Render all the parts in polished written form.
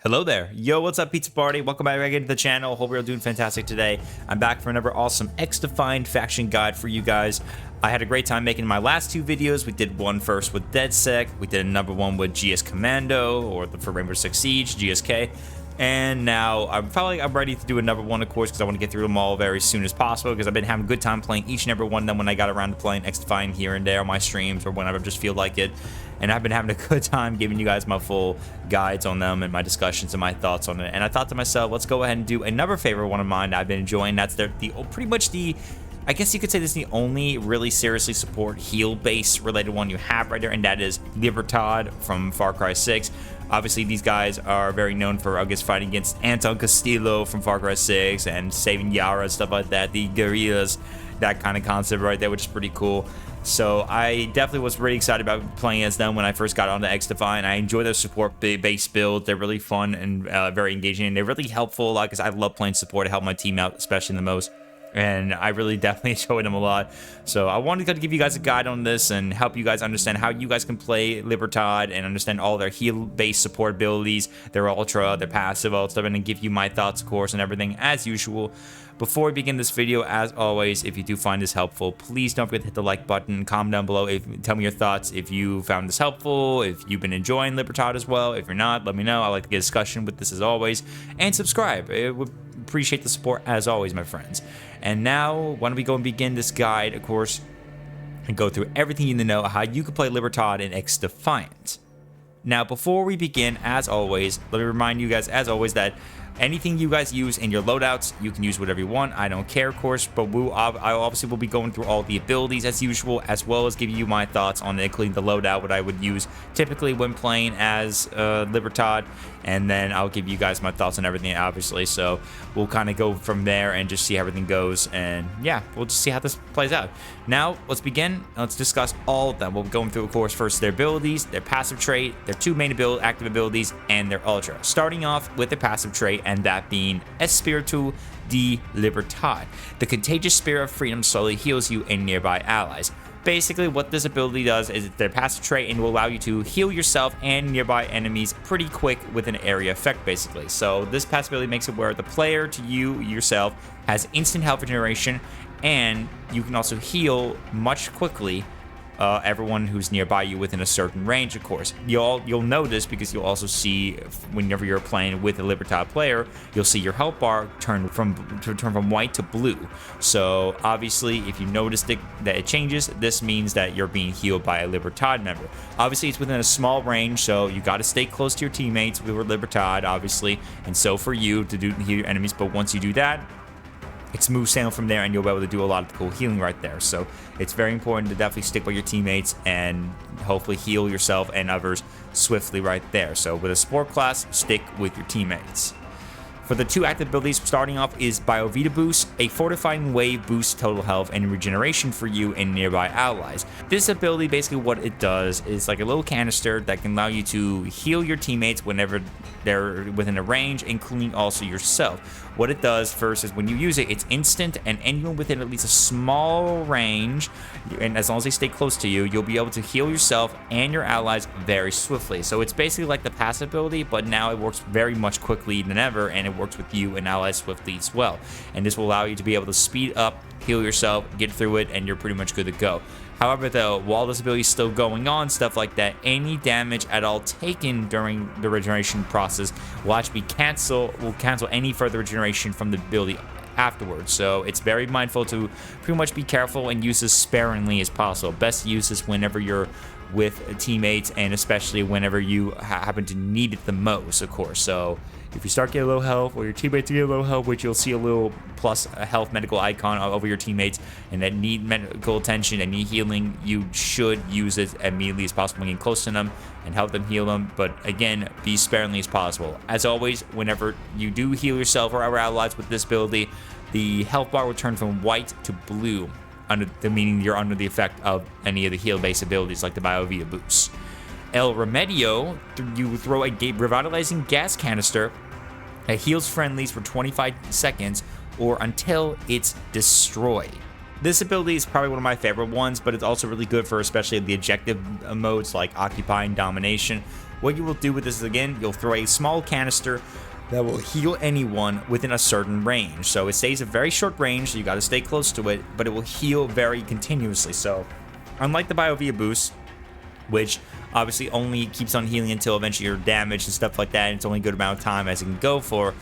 Hello there. Yo, what's up, Pizza Party? Welcome back again to the channel. Hope you're doing fantastic today. I'm back for another awesome XDefiant faction guide for you guys. I had a great time making my last two videos. We did one first with DedSec. We did another one with GS Commando, or for Rainbow Six Siege, GSK. And now I'm ready to do another one, of course, because I want to get through them all very soon as possible, because I've been having a good time playing each and every one of them when I got around to playing XDefiant here and there on my streams or whenever I just feel like it. And I've been having a good time giving you guys my full guides on them and my discussions and my thoughts on it. And I thought to myself, let's go ahead and do another favorite one of mine that I've been enjoying. That's pretty much the, I guess you could say this is the only really seriously support heal-based related one you have right there, and that is Libertad from Far Cry 6. Obviously, these guys are very known for, I guess, fighting against Anton Castillo from Far Cry 6 and saving Yara and stuff like that. The guerrillas, that kind of concept right there, which is pretty cool. So I definitely was really excited about playing as them when I first got onto XDefiant. I enjoy their support-based builds. They're really fun and very engaging, and they're really helpful because I love playing support to help my team out, especially the most. And I really definitely enjoyed them a lot. So I wanted to give you guys a guide on this and help you guys understand how you guys can play Libertad and understand all their heal-based support abilities, their ultra, their passive, all stuff, and then give you my thoughts, of course, and everything as usual. Before we begin this video, as always, if you do find this helpful, please don't forget to hit the like button, comment down below, tell me your thoughts if you found this helpful, if you've been enjoying Libertad as well. If you're not, let me know. I like to get a discussion with this as always. And subscribe. It would appreciate the support as always, my friends. And now, why don't we go and begin this guide, of course, and go through everything you need to know how you can play Libertad in XDefiant. Now, before we begin, as always, let me remind you guys, as always, that anything you guys use in your loadouts, you can use whatever you want. I don't care, of course, but I obviously will be going through all the abilities as usual, as well as giving you my thoughts on including the loadout, what I would use typically when playing as Libertad, and then I'll give you guys my thoughts on everything, obviously. So we'll kind of go from there and just see how everything goes, and yeah, we'll just see how this plays out. Now, let's begin. Let's discuss all of them. We'll be going through, of course, first their abilities, their passive trait, their two main active abilities, and their ultra. Starting off with their passive trait, and that being Espíritu de Libertad. The contagious spirit of freedom slowly heals you and nearby allies. Basically, what this ability does is their passive trait and will allow you to heal yourself and nearby enemies pretty quick with an area effect, basically. So this passive ability makes it where the player to you yourself has instant health regeneration, and you can also heal much quickly everyone who's nearby you within a certain range, of course. You'll notice, because you'll also see whenever you're playing with a Libertad player, you'll see your health bar turn from white to blue. So obviously, if you notice that it changes, this means that you're being healed by a Libertad member. Obviously, it's within a small range, so you got to stay close to your teammates with Libertad, obviously, and so for you to heal your enemies. But once you do that, it's smooth sailing from there, and you'll be able to do a lot of cool healing right there. So it's very important to definitely stick with your teammates and hopefully heal yourself and others swiftly right there. So with a support class, stick with your teammates. For the two active abilities, starting off is Biovita Boost. A fortifying wave boosts total health and regeneration for you and nearby allies. This ability, basically what it does is like a little canister that can allow you to heal your teammates whenever they're within a range, including also yourself. What it does first is when you use it, it's instant, and anyone within at least a small range, and as long as they stay close to you, you'll be able to heal yourself and your allies very swiftly. So it's basically like the passive ability, but now it works very much quickly than ever, and it works with you and allies swiftly as well. And this will allow you to be able to speed up, heal yourself, get through it, and you're pretty much good to go. However, though, while this ability is still going on, stuff like that, any damage at all taken during the regeneration process will actually cancel any further regeneration from the ability afterwards. So it's very mindful to pretty much be careful and use this sparingly as possible. Best to use this whenever you're with teammates, and especially whenever you happen to need it the most, of course. So if you start getting low health, or your teammates get low health, which you'll see a little plus a health medical icon over your teammates, and that need medical attention and need healing, you should use it immediately as possible when getting close to them and help them heal them. But again, be sparingly as possible. As always, whenever you do heal yourself or our allies with this ability, the health bar will turn from white to blue, meaning you're under the effect of any of the heal-based abilities like the Biovita Boost. El Remedio, you throw a revitalizing gas canister that heals friendlies for 25 seconds or until it's destroyed. This ability is probably one of my favorite ones, but it's also really good for especially the objective modes like Occupy and Domination, What you will do with this is, again, you'll throw a small canister that will heal anyone within a certain range. So it stays a very short range, so you got to stay close to it, but it will heal very continuously. So unlike the BioVia boost, which obviously only keeps on healing until eventually you're damaged and stuff like that, and it's only a good amount of time as it can go for,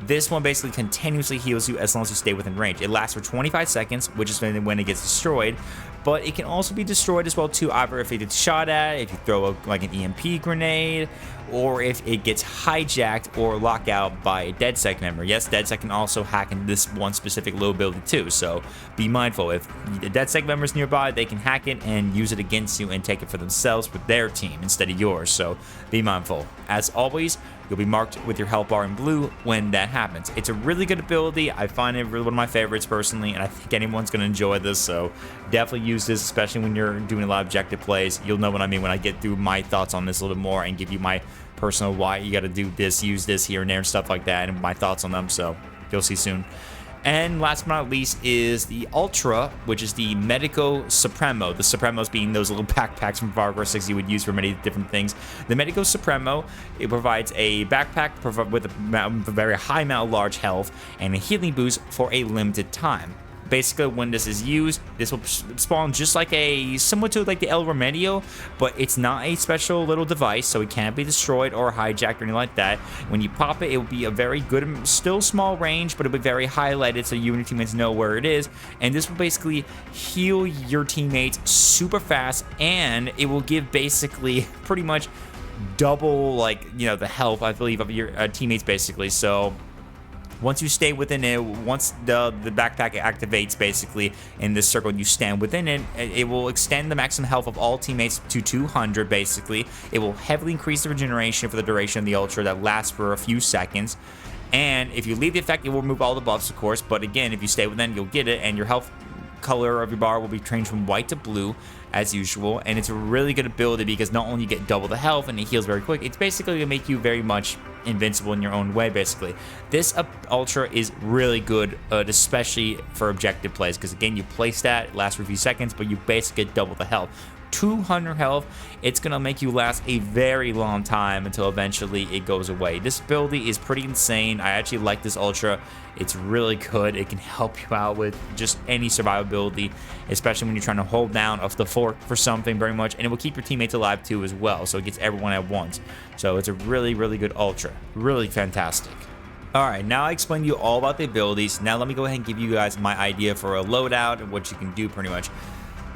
this one basically continuously heals you as long as you stay within range. It lasts for 25 seconds, which is when it gets destroyed, but it can also be destroyed as well too, either if it gets shot at, if you throw like an EMP grenade, or if it gets hijacked or locked out by a DedSec member. Yes, DedSec can also hack into this one specific low ability too, so be mindful. If the DedSec member's nearby, they can hack it and use it against you and take it for themselves with their team instead of yours, so be mindful. As always, you'll be marked with your health bar in blue when that happens. It's a really good ability. I find it really one of my favorites personally, and I think anyone's going to enjoy this, so definitely use this, especially when you're doing a lot of objective plays. You'll know what I mean when I get through my thoughts on this a little bit more and give you my personal why you got to do this, use this here and there and stuff like that, and my thoughts on them, so you'll see soon. And last but not least is the Ultra, which is the Medico Supremo. The Supremos being those little backpacks from Far Cry 6 you would use for many different things. The Medico Supremo, it provides a backpack with a very high amount of large health and a healing boost for a limited time. Basically, when this is used, this will spawn just like similar to like the El Remedio, but it's not a special little device, so it can't be destroyed or hijacked or anything like that. When you pop it, it will be a very good, still small range, but it'll be very highlighted so you and your teammates know where it is. And this will basically heal your teammates super fast, and it will give basically pretty much double, like, you know, the health, I believe, of your teammates basically. So once you stay within it, once the backpack activates basically in this circle and you stand within it, it will extend the maximum health of all teammates to 200 basically. It will heavily increase the regeneration for the duration of the Ultra that lasts for a few seconds. And if you leave the effect, it will remove all the buffs, of course, but again, if you stay within, you'll get it, and your health color of your bar will be changed from white to blue as usual. And it's a really good ability because not only you get double the health and it heals very quick, it's basically going to make you very much invincible in your own way basically. This Ultra is really good, especially for objective plays, because again, you place that, it lasts for a few seconds, but you basically get double the health. 200 health, it's gonna make you last a very long time until eventually it goes away. This ability is pretty insane. I actually like this Ultra. It's really good. It can help you out with just any survivability, especially when you're trying to hold down the fort for something very much, and it will keep your teammates alive too as well, so it gets everyone at once. So it's a really, really good Ultra. Really fantastic. Alright, now I explained to you all about the abilities. Now let me go ahead and give you guys my idea for a loadout and what you can do pretty much.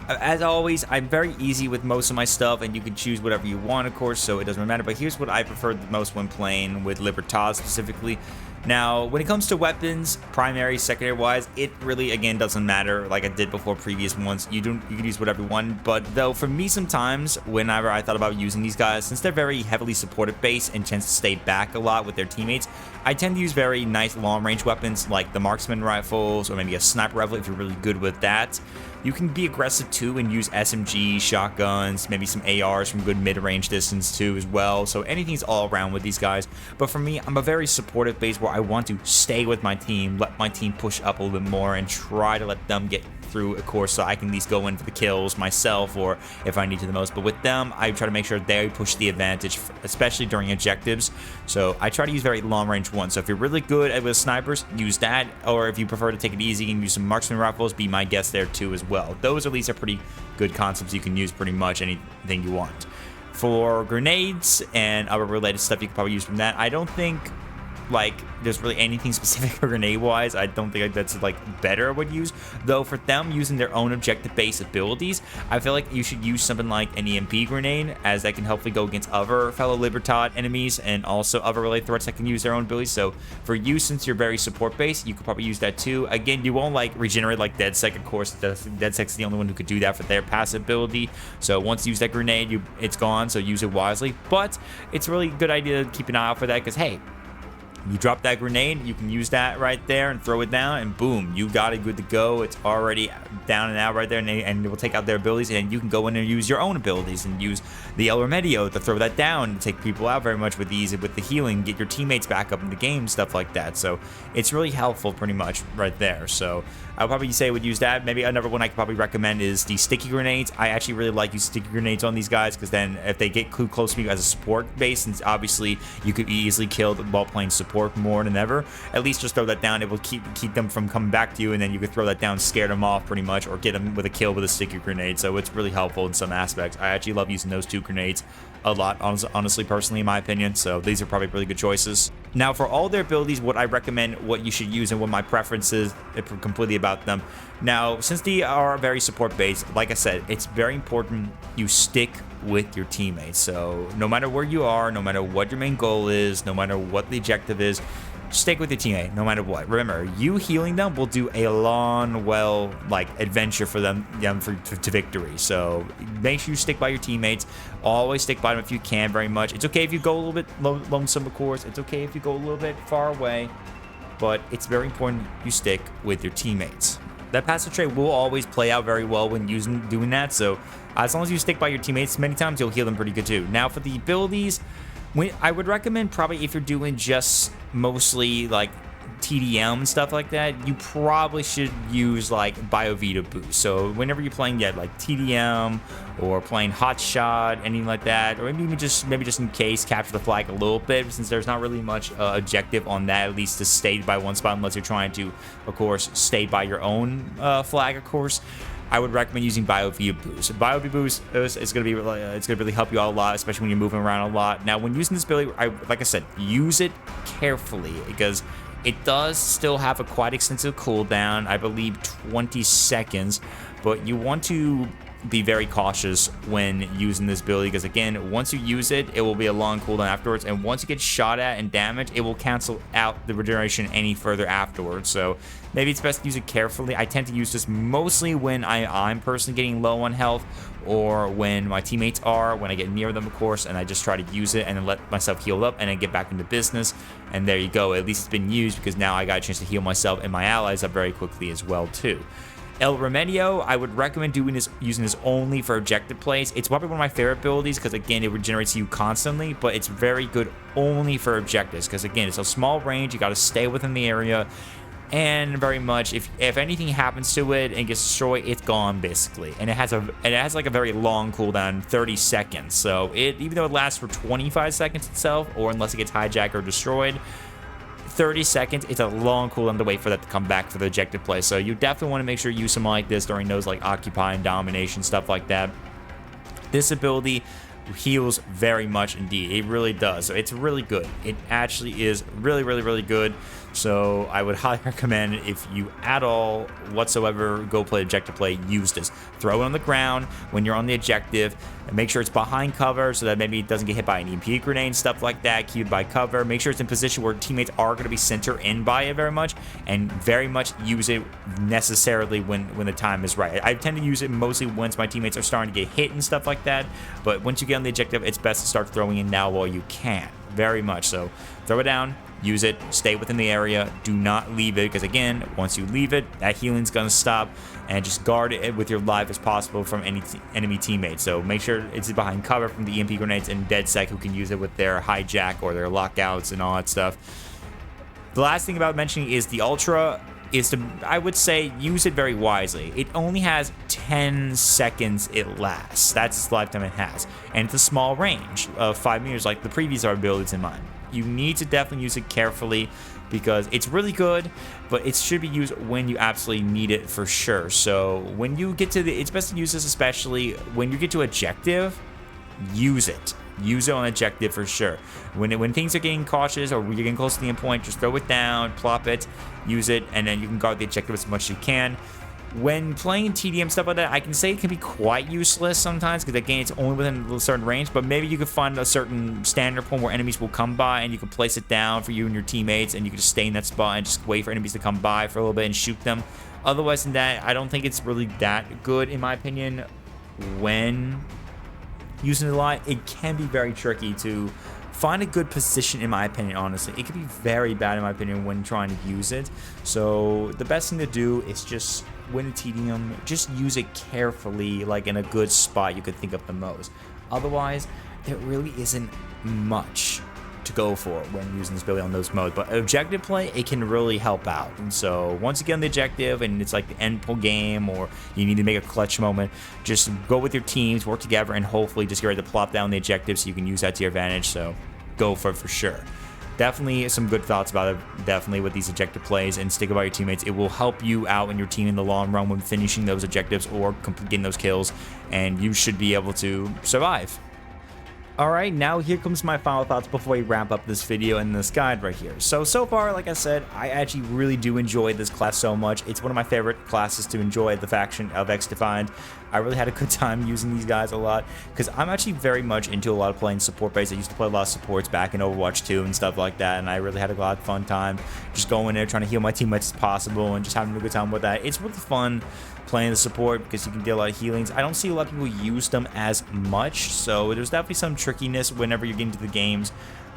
As always, I'm very easy with most of my stuff, and you can choose whatever you want, of course, so it doesn't matter. But here's what I prefer the most when playing with Libertad specifically. Now, when it comes to weapons, primary, secondary wise, it really, again, doesn't matter like I did before previous ones. You can use whatever you want, but though for me sometimes, whenever I thought about using these guys, since they're very heavily supported base and tends to stay back a lot with their teammates, I tend to use very nice long-range weapons like the marksman rifles or maybe a sniper rifle if you're really good with that. You can be aggressive too and use SMG, shotguns, maybe some ARs from good mid-range distance too as well. So anything's all around with these guys. But for me, I'm a very supportive base where I want to stay with my team, let my team push up a little bit more and try to let them get through, of course, so I can at least go in for the kills myself or if I need to the most. But with them, I try to make sure they push the advantage, especially during objectives. So I try to use very long-range ones. So if you're really good with snipers, use that. Or if you prefer to take it easy and use some marksman rifles, be my guest there too as well. Those at least are pretty good concepts. You can use pretty much anything you want. For grenades and other related stuff, you can probably use from that. I don't think like there's really anything specific for grenade wise. I don't think that's like better I would use, though. For them using their own objective based abilities, I feel like you should use something like an EMP grenade, as that can hopefully go against other fellow Libertad enemies and also other related threats that can use their own abilities. So for you, since you're very support based, you could probably use that too. Again, you won't like regenerate like DedSec, of course. DedSec's the only one who could do that for their passive ability. So once you use that grenade, it's gone, so use it wisely. But it's a really good idea to keep an eye out for that, because hey, You drop that grenade, you can use that right there and throw it down, and boom, you got it good to go. It's already down and out right there, and it will take out their abilities, and you can go in and use your own abilities and use the El Remedio to throw that down and take people out very much with ease, with the healing, get your teammates back up in the game, stuff like that. So it's really helpful pretty much right there. So I would probably say I would use that. Maybe another one I could probably recommend is the sticky grenades. I actually really like using sticky grenades on these guys, because then if they get too close to you as a support base, and obviously you could be easily killed while playing support more than ever, at least just throw that down. It will keep them from coming back to you, and then you could throw that down, scare them off pretty much, or get them with a kill with a sticky grenade. So it's really helpful in some aspects. I actually love using those two grenades a lot, honestly, personally, in my opinion. So these are probably really good choices. Now, for all their abilities, what I recommend, what you should use, and what my preference is completely about them. Now, since they are very support based, like I said, it's very important you stick with your teammates. So no matter where you are, no matter what your main goal is, no matter what the objective is, stick with your teammate no matter what. Remember, you healing them will do a long, adventure for them to victory. So make sure you stick by your teammates. Always stick by them if you can, very much. It's okay if you go a little bit lonesome, of course. It's okay if you go a little bit far away, but it's very important you stick with your teammates. That passive trait will always play out very well when doing that. So as long as you stick by your teammates, many times you'll heal them pretty good too. Now, for the abilities, I would recommend probably if you're doing just mostly like TDM and stuff like that, you probably should use like BioVita boost. So whenever you're playing like TDM or playing Hot Shot, anything like that, or maybe just in case capture the flag a little bit, since there's not really much objective on that, at least to stay by one spot, unless you're trying to, of course, stay by your own flag, of course. I would recommend using BioVita Boost. BioVita Boost is going to be it's going to really help you out a lot, especially when you're moving around a lot. Now, when using this ability, like I said, use it carefully, because it does still have a quite extensive cooldown. I believe 20 seconds, but you want to be very cautious when using this ability, because again, once you use it, it will be a long cooldown afterwards, and once you get shot at and damaged, it will cancel out the regeneration any further afterwards. So maybe it's best to use it carefully. I tend to use this mostly when I'm personally getting low on health, or when my teammates are, when I get near them, of course, and I just try to use it and then let myself heal up and then get back into business. And there you go. At least it's been used, because now I got a chance to heal myself and my allies up very quickly as well too. El Remedio, I would recommend using this only for objective plays. It's probably one of my favorite abilities, because again, it regenerates you constantly, but it's very good only for objectives, because again, it's a small range. You got to stay within the area, and very much if anything happens to it and gets destroyed, it's gone basically. And it has like a very long cooldown, 30 seconds. So even though it lasts for 25 seconds itself, or unless it gets hijacked or destroyed, 30 seconds, it's a long cooldown to wait for that to come back for the objective play. So you definitely want to make sure you use something like this during those like Occupy and Domination, stuff like that. This ability heals very much indeed. It really does. So it's really good. It actually is really, really, really good. So I would highly recommend, if you at all whatsoever go play objective play, use this. Throw it on the ground when you're on the objective, and make sure it's behind cover so that maybe it doesn't get hit by an EMP grenade, stuff like that. Keep it by cover. Make sure it's in position where teammates are going to be center in by it very much, and very much use it necessarily when the time is right. I tend to use it mostly once my teammates are starting to get hit and stuff like that, but once you get on the objective, it's best to start throwing in now while you can. Very much so. Throw it down. Use it, stay within the area, do not leave it, because again, once you leave it, that healing's gonna stop, and just guard it with your life as possible from any enemy teammates. So make sure it's behind cover from the EMP grenades and DedSec, who can use it with their hijack or their lockouts and all that stuff. The last thing about mentioning is the Ultra is to, I would say, use it very wisely. It only has 10 seconds it lasts. That's its lifetime it has. And it's a small range of 5 meters like the previous abilities in mine. You need to definitely use it carefully, because it's really good, but it should be used when you absolutely need it for sure. So when you get to it's best to use this, especially when you get to objective, use it. Use it on objective for sure. When things are getting cautious, or when you're getting close to the end point, just throw it down, plop it, use it, and then you can guard the objective as much as you can. When playing TDM stuff like that, I can say it can be quite useless sometimes, because again, it's only within a certain range, but maybe you could find a certain standard point where enemies will come by, and you can place it down for you and your teammates, and you can just stay in that spot and just wait for enemies to come by for a little bit and shoot them. Otherwise than that, I don't think it's really that good, in my opinion. When using it a lot, it can be very tricky to find a good position, in my opinion. Honestly, it can be very bad in my opinion when trying to use it. So the best thing to do is just win a tedium, just use it carefully, like in a good spot you could think of the most. Otherwise, there really isn't much to go for when using this ability on those modes. But objective play, it can really help out. And so once you get on the objective and it's like the end pull game, or you need to make a clutch moment, just go with your teams, work together, and hopefully just get ready to plop down the objective so you can use that to your advantage. So go for it for sure. Definitely some good thoughts about it, definitely with these objective plays, and stick about your teammates. It will help you out and your team in the long run when finishing those objectives or getting those kills, and you should be able to survive. Alright, now here comes my final thoughts before we wrap up this video and this guide right here. So far, like I said, I actually really do enjoy this class so much. It's one of my favorite classes to enjoy, the faction of XDefiant. I really had a good time using these guys a lot, because I'm actually very much into a lot of playing support base. I used to play a lot of supports back in Overwatch 2 and stuff like that, and I really had a lot of fun time just going in there, trying to heal my teammates as possible, and just having a good time with that. It's really fun playing the support because you can deal a lot of healings. I don't see a lot of people use them as much, so there's definitely some trickiness whenever you get into the games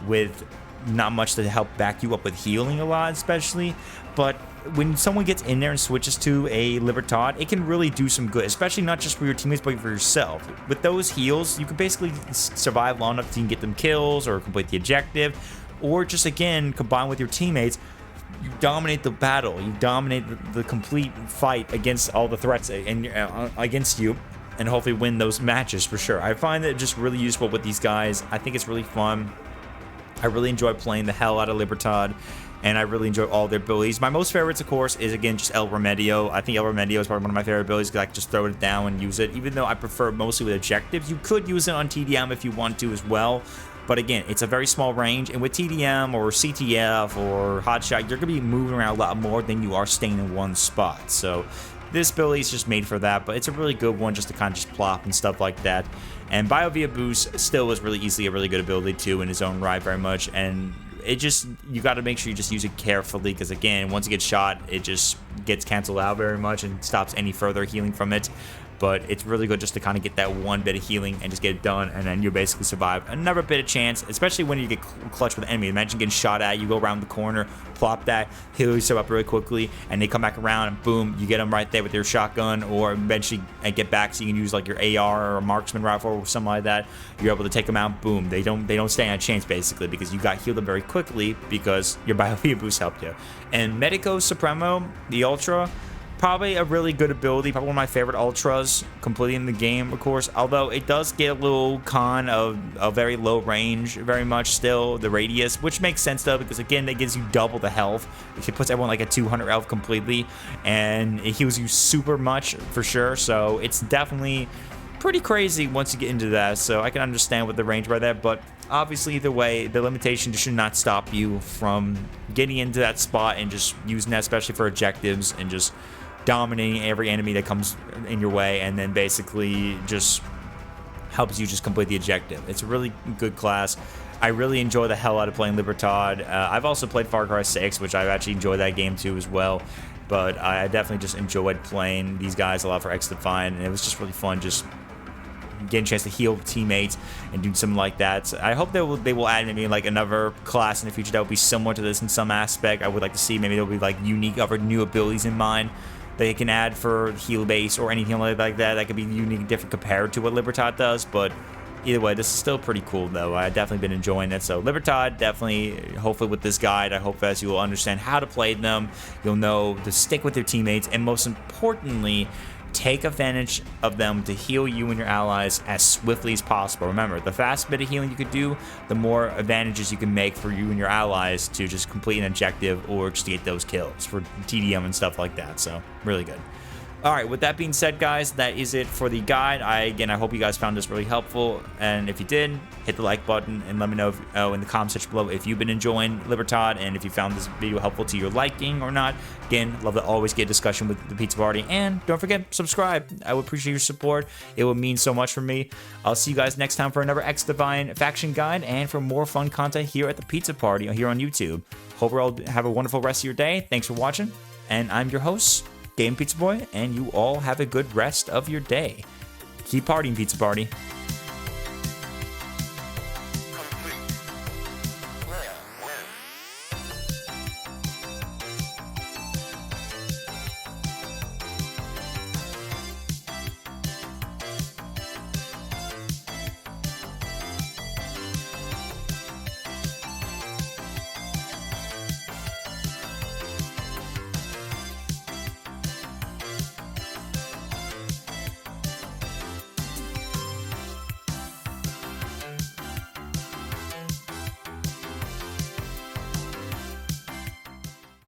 with not much to help back you up with healing a lot, especially. But when someone gets in there and switches to a Libertad, it can really do some good, especially not just for your teammates, but for yourself. With those heals, you can basically survive long enough to get them kills or complete the objective, or just, again, combine with your teammates. You dominate the battle, you dominate the complete fight against all the threats against you, and hopefully win those matches for sure. I find it just really useful with these guys. I think it's really fun. I really enjoy playing the hell out of Libertad, and I really enjoy all their abilities. My most favorites, of course, is, again, just El Remedio. I think El Remedio is probably one of my favorite abilities because I can just throw it down and use it, even though I prefer mostly with objectives. You could use it on TDM if you want to as well. But again, it's a very small range, and with TDM or CTF or Hotshot, you're going to be moving around a lot more than you are staying in one spot. So this ability is just made for that, but it's a really good one just to kind of just plop and stuff like that. And Biovia Boost still is really easily a really good ability too in its own right very much, and it just, you got to make sure you just use it carefully, because again, once it gets shot, it just gets canceled out very much and stops any further healing from it. But it's really good just to kind of get that one bit of healing and just get it done, and then you basically survive another bit of chance, especially when you get clutch with the enemy. Imagine getting shot at, you go around the corner, plop that, heal yourself up really quickly, and they come back around, and boom, you get them right there with your shotgun, or eventually get back so you can use like your AR or a marksman rifle or something like that. You're able to take them out, boom. They don't stand a chance basically, because you got healed them very quickly because your Biovia Boost helped you. And Medico Supremo, the Ultra, probably a really good ability, probably one of my favorite ultras completely in the game, of course, although it does get a little con of a very low range, very much still, the radius, which makes sense though, because again, it gives you double the health. It puts everyone like at 200 health completely, and it heals you super much for sure, so it's definitely pretty crazy once you get into that, so I can understand with the range by that, but obviously either way, the limitation should not stop you from getting into that spot and just using that, especially for objectives, and just dominating every enemy that comes in your way, and then basically just helps you just complete the objective. It's a really good class. I really enjoy the hell out of playing Libertad. I've also played Far Cry 6, which I actually enjoy that game too as well, but I definitely just enjoyed playing these guys a lot for XDefiant, and it was just really fun just getting a chance to heal teammates and do something like that. So I hope they will add maybe like another class in the future that will be similar to this in some aspect. I would like to see maybe there'll be like unique other new abilities in mind they can add for heal base or anything like that could be unique, different compared to what Libertad does. But either way, this is still pretty cool though. I've definitely been enjoying it. So Libertad, definitely, hopefully with this guide, I hope as you will understand how to play them, you'll know to stick with your teammates, and most importantly, take advantage of them to heal you and your allies as swiftly as possible. Remember, the faster bit of healing you could do, the more advantages you can make for you and your allies to just complete an objective or just to get those kills for TDM and stuff like that. So, really good. Alright, with that being said, guys, that is it for the guide. I hope you guys found this really helpful, and if you did, hit the like button and let me know in the comment section below if you've been enjoying Libertad and if you found this video helpful to your liking or not. Again, love to always get discussion with the Pizza Party, and don't forget, subscribe. I would appreciate your support. It would mean so much for me. I'll see you guys next time for another XDefiant faction guide and for more fun content here at the Pizza Party here on YouTube. Hope you all have a wonderful rest of your day. Thanks for watching, and I'm your host, Game Pizza Boy, and you all have a good rest of your day. Keep partying, Pizza Party.